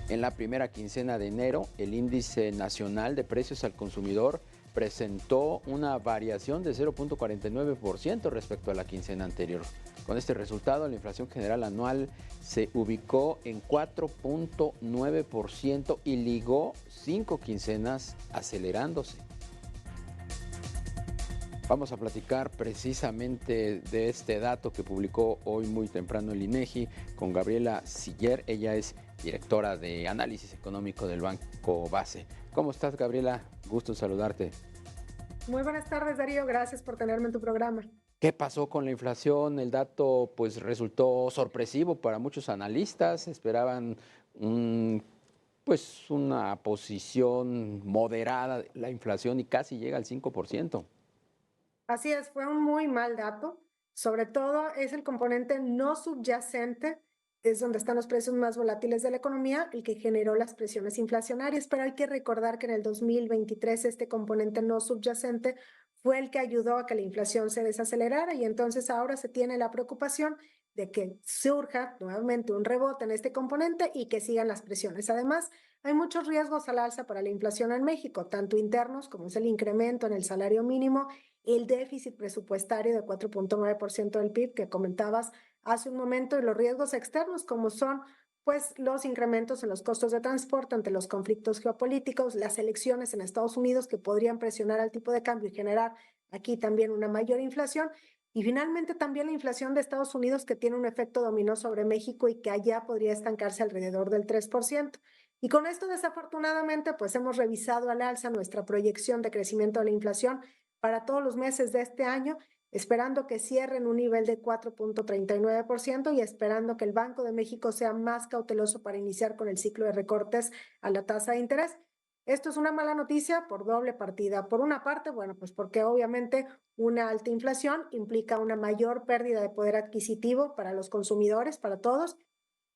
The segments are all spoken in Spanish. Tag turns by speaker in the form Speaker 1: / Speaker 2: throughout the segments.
Speaker 1: En la primera quincena de enero, el índice nacional de precios al consumidor presentó una variación de 0.49% respecto a la quincena anterior. Con este resultado, la inflación general anual se ubicó en 4.9% y ligó 5 quincenas acelerándose. Vamos a platicar precisamente de este dato que publicó hoy muy temprano el INEGI con Gabriela Siller. Ella es directora de análisis económico del Banco Base. ¿Cómo estás, Gabriela? Gusto en saludarte.
Speaker 2: Muy buenas tardes, Darío. Gracias por tenerme en tu programa.
Speaker 1: ¿Qué pasó con la inflación? El dato pues resultó sorpresivo para muchos analistas. Esperaban una posición moderada de la inflación y casi llega al 5%.
Speaker 2: Así es, fue un muy mal dato. Sobre todo es el componente no subyacente, es donde están los precios más volátiles de la economía, el que generó las presiones inflacionarias. Pero hay que recordar que en el 2023 este componente no subyacente fue el que ayudó a que la inflación se desacelerara y entonces ahora se tiene la preocupación de que surja nuevamente un rebote en este componente y que sigan las presiones. Además, hay muchos riesgos al alza para la inflación en México, tanto internos como es el incremento en el salario mínimo, el déficit presupuestario de 4.9% del PIB que comentabas hace un momento y los riesgos externos como son pues los incrementos en los costos de transporte ante los conflictos geopolíticos, las elecciones en Estados Unidos que podrían presionar al tipo de cambio y generar aquí también una mayor inflación y finalmente también la inflación de Estados Unidos que tiene un efecto dominó sobre México y que allá podría estancarse alrededor del 3%. Y con esto desafortunadamente pues hemos revisado al alza nuestra proyección de crecimiento de la inflación para todos los meses de este año, esperando que cierre en un nivel de 4.39% y esperando que el Banco de México sea más cauteloso para iniciar con el ciclo de recortes a la tasa de interés. Esto es una mala noticia por doble partida. Por una parte, bueno, pues porque obviamente una alta inflación implica una mayor pérdida de poder adquisitivo para los consumidores, para todos,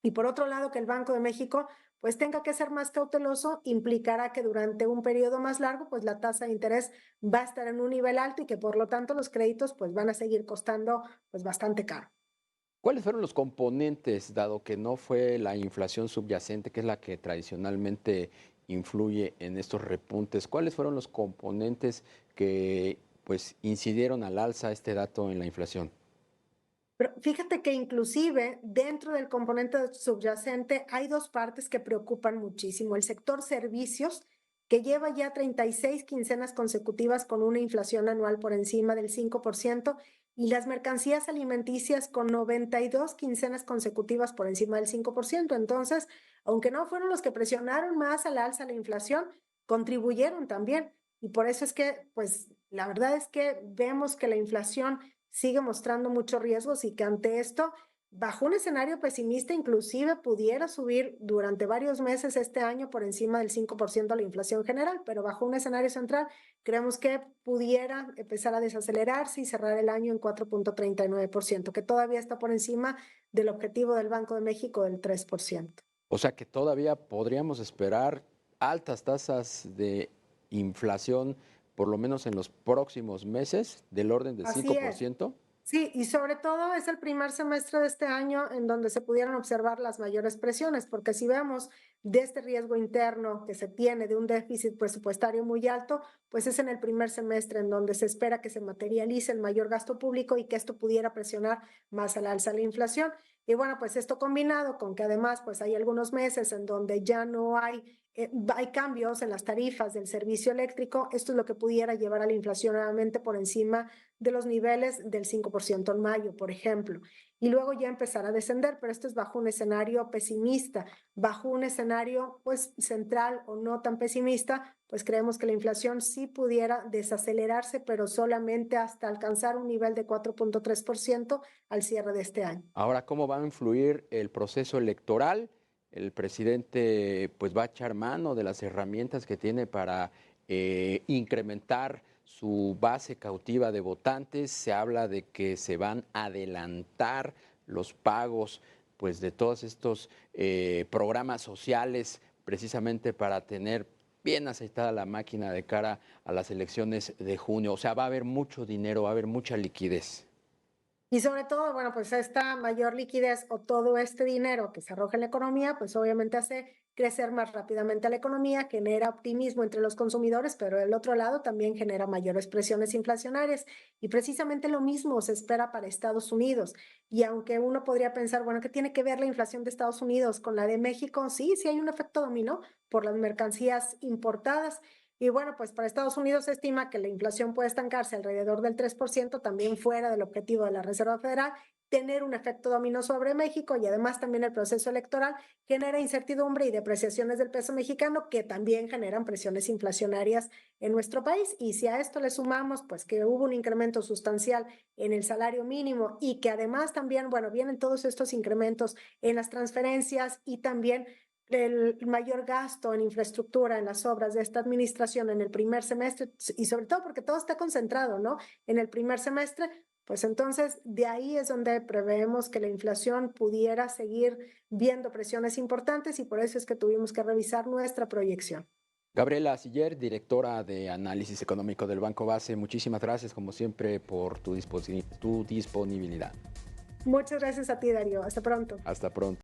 Speaker 2: y por otro lado, que el Banco de México pues tenga que ser más cauteloso, implicará que durante un periodo más largo, pues la tasa de interés va a estar en un nivel alto y que por lo tanto los créditos pues van a seguir costando pues bastante caro.
Speaker 1: ¿Cuáles fueron los componentes, dado que no fue la inflación subyacente, que es la que tradicionalmente influye en estos repuntes? ¿Cuáles fueron los componentes que pues incidieron al alza este dato en la inflación?
Speaker 2: Pero fíjate que inclusive dentro del componente subyacente hay dos partes que preocupan muchísimo. El sector servicios, que lleva ya 36 quincenas consecutivas con una inflación anual por encima del 5%, y las mercancías alimenticias con 92 quincenas consecutivas por encima del 5%. Entonces, aunque no fueron los que presionaron más al alza la inflación, contribuyeron también. Y por eso es que, pues, la verdad es que vemos que la inflación sigue mostrando muchos riesgos y que ante esto, bajo un escenario pesimista, inclusive pudiera subir durante varios meses este año por encima del 5% la inflación general, pero bajo un escenario central, creemos que pudiera empezar a desacelerarse y cerrar el año en 4.39%, que todavía está por encima del objetivo del Banco de México del 3%.
Speaker 1: O sea que todavía podríamos esperar altas tasas de inflación, por lo menos en los próximos meses, del orden del
Speaker 2: Así es.
Speaker 1: 5%.
Speaker 2: Sí, y sobre todo es el primer semestre de este año en donde se pudieron observar las mayores presiones, porque si vemos de este riesgo interno que se tiene de un déficit presupuestario muy alto, pues es en el primer semestre en donde se espera que se materialice el mayor gasto público y que esto pudiera presionar más al alza la inflación. Y bueno, pues esto combinado con que además pues hay algunos meses en donde ya no hay cambios en las tarifas del servicio eléctrico, esto es lo que pudiera llevar a la inflación nuevamente por encima de los niveles del 5% en mayo, por ejemplo, y luego ya empezar a descender, pero esto es bajo un escenario pesimista, bajo un escenario pues central o no tan pesimista, pues creemos que la inflación sí pudiera desacelerarse, pero solamente hasta alcanzar un nivel de 4.3% al cierre de este año.
Speaker 1: Ahora, ¿cómo va a influir el proceso electoral? El presidente pues va a echar mano de las herramientas que tiene para incrementar su base cautiva de votantes. Se habla de que se van a adelantar los pagos pues de todos estos programas sociales precisamente para tener bien aceitada la máquina de cara a las elecciones de junio. O sea, va a haber mucho dinero, va a haber mucha liquidez.
Speaker 2: Y sobre todo, bueno, pues esta mayor liquidez o todo este dinero que se arroja en la economía, pues obviamente hace crecer más rápidamente la economía, genera optimismo entre los consumidores, pero del otro lado también genera mayores presiones inflacionarias. Y precisamente lo mismo se espera para Estados Unidos. Y aunque uno podría pensar, bueno, ¿qué tiene que ver la inflación de Estados Unidos con la de México? Sí, sí hay un efecto dominó por las mercancías importadas. Y bueno, pues para Estados Unidos se estima que la inflación puede estancarse alrededor del 3%, también fuera del objetivo de la Reserva Federal, tener un efecto dominó sobre México y además también el proceso electoral genera incertidumbre y depreciaciones del peso mexicano que también generan presiones inflacionarias en nuestro país. Y si a esto le sumamos, pues que hubo un incremento sustancial en el salario mínimo y que además también, bueno, vienen todos estos incrementos en las transferencias y también el mayor gasto en infraestructura en las obras de esta administración en el primer semestre y sobre todo porque todo está concentrado, ¿no? En el primer semestre, pues entonces de ahí es donde preveemos que la inflación pudiera seguir viendo presiones importantes y por eso es que tuvimos que revisar nuestra proyección.
Speaker 1: Gabriela Siller, directora de Análisis Económico del Banco Base, muchísimas gracias como siempre por tu disponibilidad.
Speaker 2: Muchas gracias a ti, Darío. Hasta pronto.
Speaker 1: Hasta pronto.